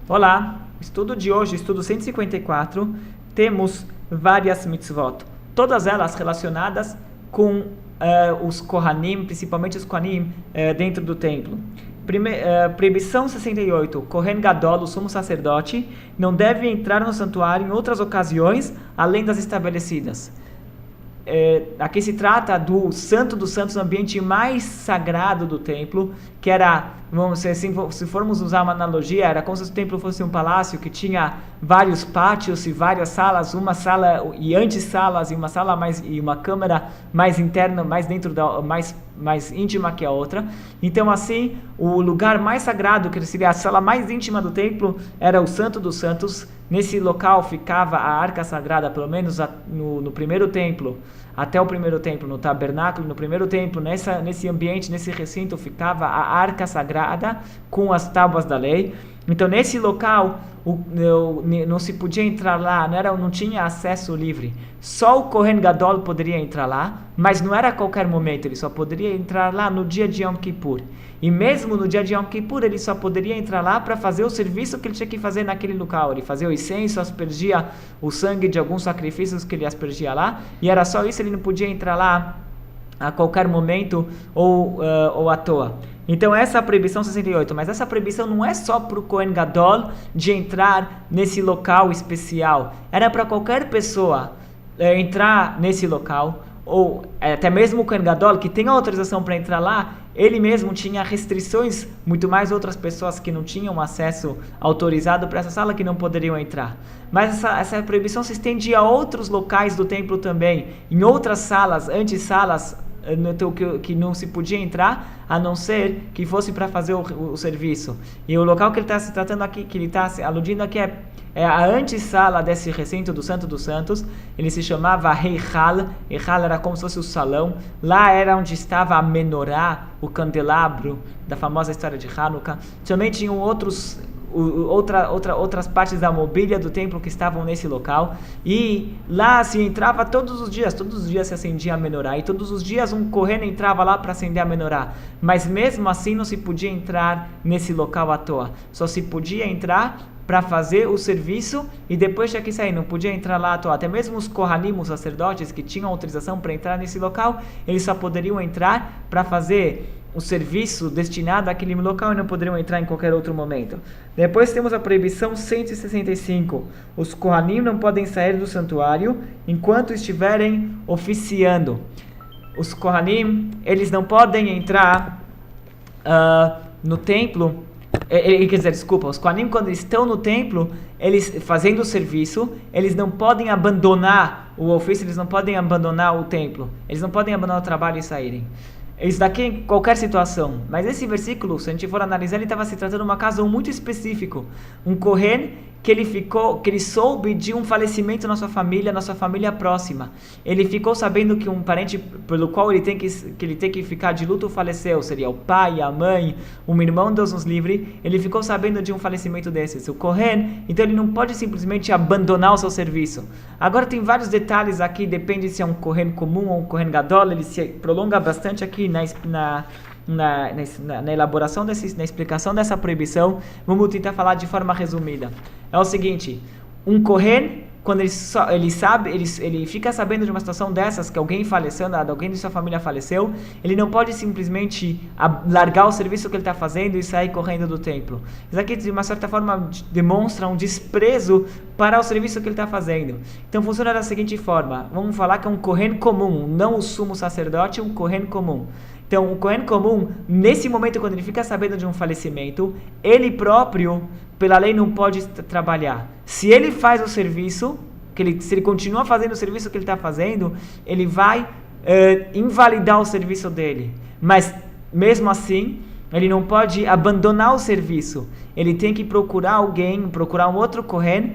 Olá, estudo de hoje, estudo 154, temos várias mitzvot, todas elas relacionadas com os Kohanim, principalmente os Kohanim dentro do templo. Proibição 68, Kohen Gadol, o sumo sacerdote, não deve entrar no santuário em outras ocasiões, além das estabelecidas. Aqui se trata do Santo dos Santos, o ambiente mais sagrado do templo, que era, se formos usar uma analogia, era como se o templo fosse um palácio que tinha vários pátios e várias salas, uma sala e antessalas, e uma sala e uma câmara mais interna, mais dentro mais íntima que a outra. Então, assim, o lugar mais sagrado, que seria a sala mais íntima do templo, era o Santo dos Santos. Nesse local ficava a Arca Sagrada, pelo menos no primeiro templo, até o primeiro templo, no tabernáculo, no primeiro templo, nesse ambiente, nesse recinto, ficava a Arca Sagrada com as tábuas da lei. Então, nesse local, não se podia entrar lá, não tinha acesso livre. Só o Kohen Gadol poderia entrar lá, mas não era a qualquer momento, ele só poderia entrar lá no dia de Yom Kippur. E mesmo no dia de Yom Kippur, ele só poderia entrar lá para fazer o serviço que ele tinha que fazer naquele local. Ele fazia o incenso, aspergia o sangue de alguns sacrifícios que ele aspergia lá, e era só isso, ele não podia entrar lá a qualquer momento ou à toa. Então essa é a proibição 68, mas essa proibição não é só para o Kohen Gadol de entrar nesse local especial, era para qualquer pessoa entrar nesse local, ou até mesmo o Kohen Gadol, que tem a autorização para entrar lá, ele mesmo tinha restrições, muito mais outras pessoas que não tinham acesso autorizado para essa sala que não poderiam entrar. Mas essa proibição se estendia a outros locais do templo também, em outras salas, antessalas, que não se podia entrar, a não ser que fosse para fazer o serviço. E o local que ele está se tratando aqui, que ele está aludindo aqui é a antessala desse recinto do Santo dos Santos. Ele se chamava Heichal. Heichal era como se fosse o salão. Lá era onde estava a menorá, o candelabro da famosa história de Hanukkah. Também tinham outras partes da mobília do templo que estavam nesse local, e lá se entrava todos os dias se acendia a menorá, e todos os dias um Kohen entrava lá para acender a menorá, mas mesmo assim não se podia entrar nesse local à toa, só se podia entrar para fazer o serviço e depois tinha que sair, não podia entrar lá à toa. Até mesmo os Kohanim, os sacerdotes que tinham autorização para entrar nesse local, eles só poderiam entrar para fazer o serviço destinado àquele local e não poderiam entrar em qualquer outro momento. Depois temos a proibição 165. Os Kohanim não podem sair do santuário enquanto estiverem oficiando. Os Kohanim, eles não podem entrar no templo. Os Kohanim, quando eles estão no templo, eles fazendo o serviço, eles não podem abandonar o ofício, eles não podem abandonar o templo, eles não podem abandonar o trabalho e saírem. Isso daqui em qualquer situação. Mas esse versículo, se a gente for analisar, ele estava se tratando de um caso muito específico. Um Kohen que ele soube de um falecimento na sua família próxima. Ele ficou sabendo que um parente pelo qual ele tem que ficar de luto faleceu. Seria o pai, a mãe, um irmão, Deus nos livre. Ele ficou sabendo de um falecimento desses. O Kohen, então ele não pode simplesmente abandonar o seu serviço. Agora tem vários detalhes aqui, depende se é um Kohen comum ou um Kohen Gadol. Ele se prolonga bastante aqui na elaboração na explicação dessa proibição. Vamos tentar falar de forma resumida. É o seguinte: um Kohen, quando ele fica sabendo de uma situação dessas, que alguém faleceu, alguém de sua família faleceu, ele não pode simplesmente largar o serviço que ele está fazendo e sair correndo do templo. Isso aqui, de uma certa forma, demonstra um desprezo para o serviço que ele está fazendo. Então funciona da seguinte forma: vamos falar que é um Kohen comum, não o sumo sacerdote, um Kohen comum. Então, o Kohen comum, nesse momento, quando ele fica sabendo de um falecimento, ele próprio, pela lei, não pode trabalhar. Se ele faz o serviço, se ele continua fazendo o serviço que ele está fazendo, ele vai invalidar o serviço dele. Mas, mesmo assim, ele não pode abandonar o serviço. Ele tem que procurar um outro Kohen,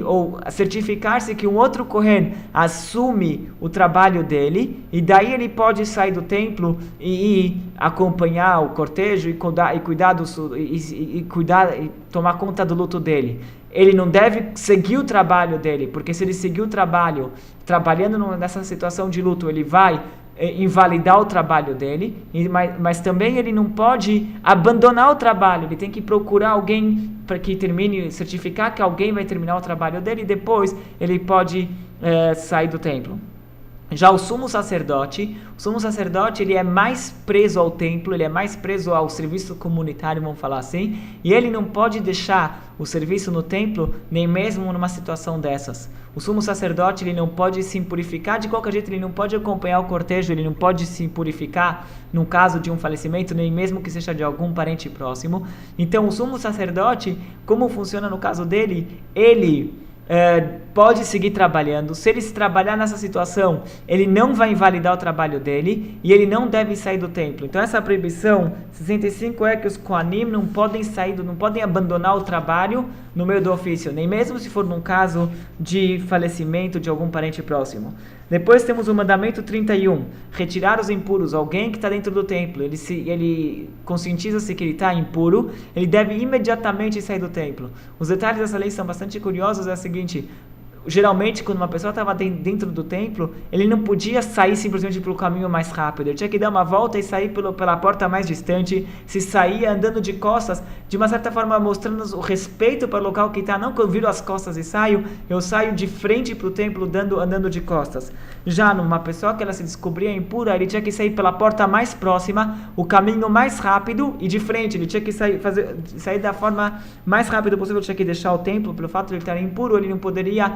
ou certificar-se que um outro Kohen assume o trabalho dele, e daí ele pode sair do templo e acompanhar o cortejo e tomar conta do luto dele. Ele não deve seguir o trabalho dele, porque se ele seguir o trabalho, trabalhando nessa situação de luto, ele vai invalidar o trabalho dele, mas também ele não pode abandonar o trabalho, ele tem que procurar alguém para que termine, certificar que alguém vai terminar o trabalho dele e depois ele pode sair do templo. Já o sumo sacerdote ele é mais preso ao templo, ele é mais preso ao serviço comunitário, vamos falar assim, e ele não pode deixar o serviço no templo nem mesmo numa situação dessas. O sumo sacerdote ele não pode se impurificar de qualquer jeito, ele não pode acompanhar o cortejo, ele não pode se impurificar no caso de um falecimento, nem mesmo que seja de algum parente próximo. Então o sumo sacerdote, como funciona no caso dele, ele pode seguir trabalhando. Se ele se trabalhar nessa situação, ele não vai invalidar o trabalho dele e ele não deve sair do templo. Então essa proibição 65 é que os Kohanim não podem não podem abandonar o trabalho no meio do ofício, nem mesmo se for num caso de falecimento de algum parente próximo. Depois temos o mandamento 31, retirar os impuros. Alguém que está dentro do templo, ele conscientiza-se que ele está impuro, ele deve imediatamente sair do templo. Os detalhes dessa lei são bastante curiosos, é o seguinte: geralmente quando uma pessoa estava dentro do templo, ele não podia sair simplesmente pelo caminho mais rápido, ele tinha que dar uma volta e sair pela porta mais distante. Se saía andando de costas, de uma certa forma mostrando o respeito para o local que está, não que eu viro as costas e saio, eu saio de frente para o templo andando de costas. Já numa pessoa que ela se descobria impura, ele tinha que sair pela porta mais próxima, o caminho mais rápido e de frente, ele tinha que sair da forma mais rápida possível, tinha que deixar o templo, pelo fato de ele estar impuro, ele não poderia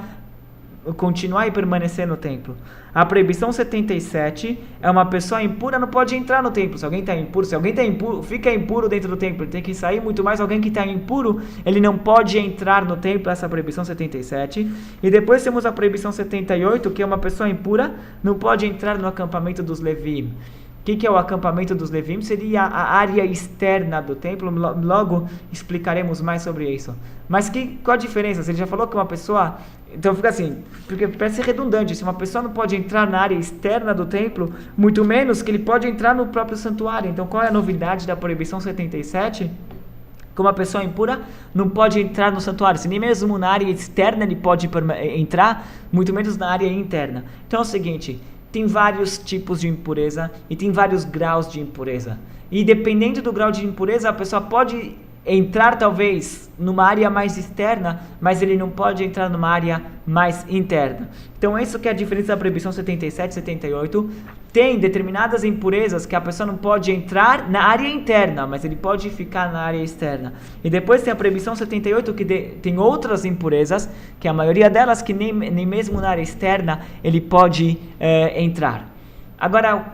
continuar e permanecer no templo. A proibição 77 é uma pessoa impura não pode entrar no templo. Se alguém está impuro, fica impuro dentro do templo, ele tem que sair. Muito mais alguém que está impuro, ele não pode entrar no templo. Essa é a proibição 77. E depois temos a proibição 78, que é uma pessoa impura não pode entrar no acampamento dos Levim. O que é o acampamento dos Levim? Seria a área externa do templo. Logo explicaremos mais sobre isso. Mas qual a diferença? Ele já falou que uma pessoa... Então fica assim, porque parece redundante. Se uma pessoa não pode entrar na área externa do templo, muito menos que ele pode entrar no próprio santuário. Então qual é a novidade da proibição 77? Que uma pessoa impura não pode entrar no santuário. Se nem mesmo na área externa ele pode entrar, muito menos na área interna. Então é o seguinte... Tem vários tipos de impureza e tem vários graus de impureza. E dependendo do grau de impureza, a pessoa pode entrar talvez numa área mais externa, mas ele não pode entrar numa área mais interna. Então isso que é a diferença da proibição 77 e 78. Tem determinadas impurezas que a pessoa não pode entrar na área interna, mas ele pode ficar na área externa. E depois tem a proibição 78 que tem outras impurezas, que a maioria delas que nem mesmo na área externa ele pode entrar. Agora,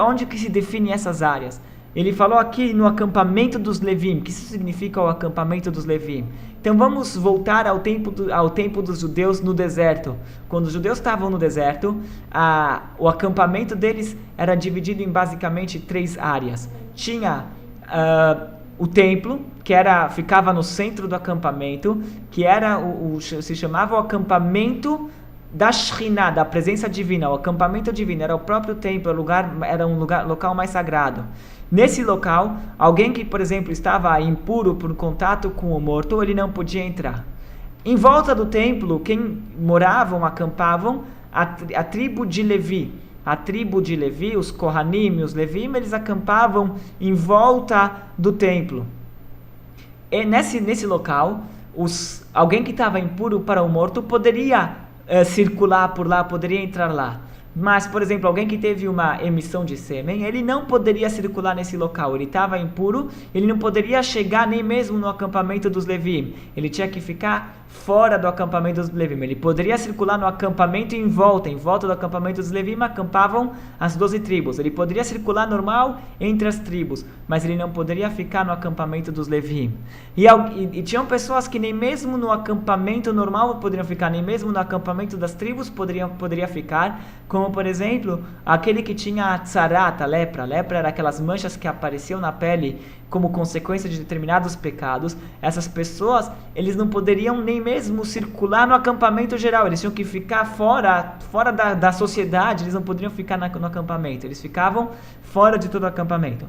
onde que se define essas áreas? Ele falou aqui no acampamento dos Levim. O que isso significa o acampamento dos Levim? Então vamos voltar ao tempo dos judeus no deserto. Quando os judeus estavam no deserto, o acampamento deles era dividido em basicamente 3 áreas. Tinha o templo, que ficava no centro do acampamento, que era se chamava o acampamento da Shekhinah, da presença divina. O acampamento divino era o próprio templo, era um local mais sagrado. Nesse local, alguém que, por exemplo, estava impuro por contato com o morto, ele não podia entrar. Em volta do templo, quem acampavam, a tribo de Levi. A tribo de Levi, os Kohanim e os Levim, eles acampavam em volta do templo. E nesse local, alguém que estava impuro para o morto poderia circular por lá, poderia entrar lá. Mas, por exemplo, alguém que teve uma emissão de sêmen, ele não poderia circular nesse local, ele estava impuro, ele não poderia chegar nem mesmo no acampamento dos Levim, ele tinha que ficar fora do acampamento dos Levim. Ele poderia circular no acampamento em volta do acampamento dos Levim acampavam as 12 tribos, ele poderia circular normal entre as tribos, mas ele não poderia ficar no acampamento dos Levim. E tinham pessoas que nem mesmo no acampamento normal poderiam ficar, nem mesmo no acampamento das tribos poderia ficar, como por exemplo, aquele que tinha a tzarat, a lepra. A lepra era aquelas manchas que apareciam na pele como consequência de determinados pecados. Essas pessoas, eles não poderiam nem mesmo circular no acampamento geral, eles tinham que ficar fora da sociedade, eles não poderiam ficar no acampamento, eles ficavam fora de todo o acampamento.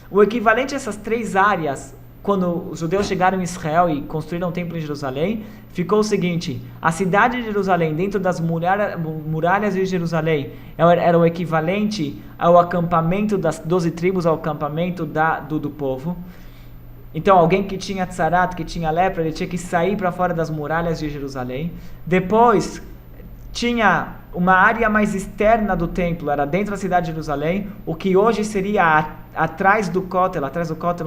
O equivalente a essas 3 áreas quando os judeus chegaram em Israel e construíram o templo em Jerusalém, ficou o seguinte: a cidade de Jerusalém, dentro das muralhas de Jerusalém, era o equivalente ao acampamento das 12 tribos, ao acampamento do povo. Então, alguém que tinha tzarat, que tinha lepra, ele tinha que sair para fora das muralhas de Jerusalém. Depois, tinha uma área mais externa do templo, era dentro da cidade de Jerusalém, o que hoje seria atrás do Kotel,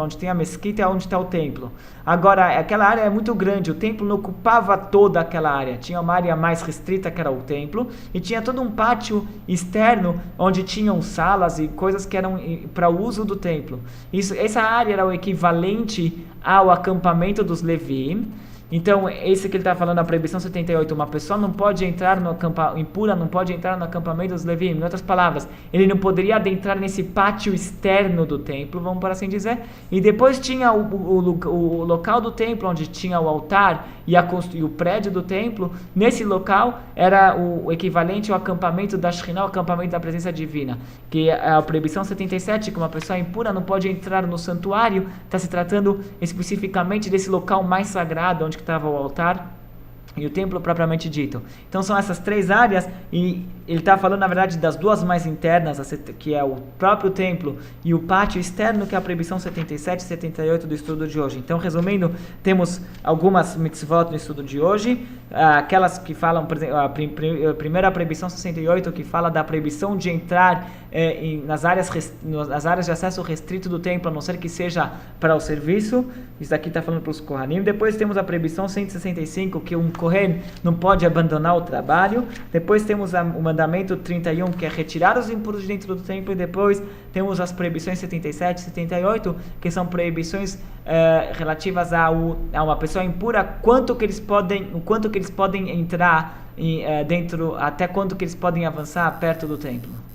onde tem a mesquita, é onde está o templo. Agora, aquela área é muito grande, o templo não ocupava toda aquela área, tinha uma área mais restrita que era o templo, e tinha todo um pátio externo, onde tinham salas e coisas que eram para o uso do templo. Essa área era o equivalente ao acampamento dos Levim. Então, esse que ele está falando, a proibição 78, uma pessoa não pode entrar no impura, não pode entrar no acampamento dos Levim. Em outras palavras, ele não poderia adentrar nesse pátio externo do templo, vamos por assim dizer. E depois tinha o local do templo, onde tinha o altar e o prédio do templo. Nesse local era o equivalente ao acampamento da Shekhinah, o acampamento da presença divina. Que é a proibição 77, que uma pessoa impura não pode entrar no santuário, está se tratando especificamente desse local mais sagrado, onde que estava o altar e o templo propriamente dito. Então são essas três áreas, e ele está falando na verdade das duas mais internas, que é o próprio templo e o pátio externo, que é a proibição 77 e 78 do estudo de hoje. Então, resumindo, temos algumas mitzvot no estudo de hoje, aquelas que falam, por exemplo, a primeira proibição 68, que fala da proibição de entrar nas áreas de acesso restrito do templo, a não ser que seja para o serviço. Isso daqui está falando para os Kohanim. Depois temos a proibição 165, que um Kohen não pode abandonar o trabalho. Depois temos o mandamento 31, que é retirar os impuros de dentro do templo. E depois temos as proibições 77 e 78, que são proibições relativas a uma pessoa impura, o quanto que eles podem entrar dentro, até quanto que eles podem avançar perto do templo.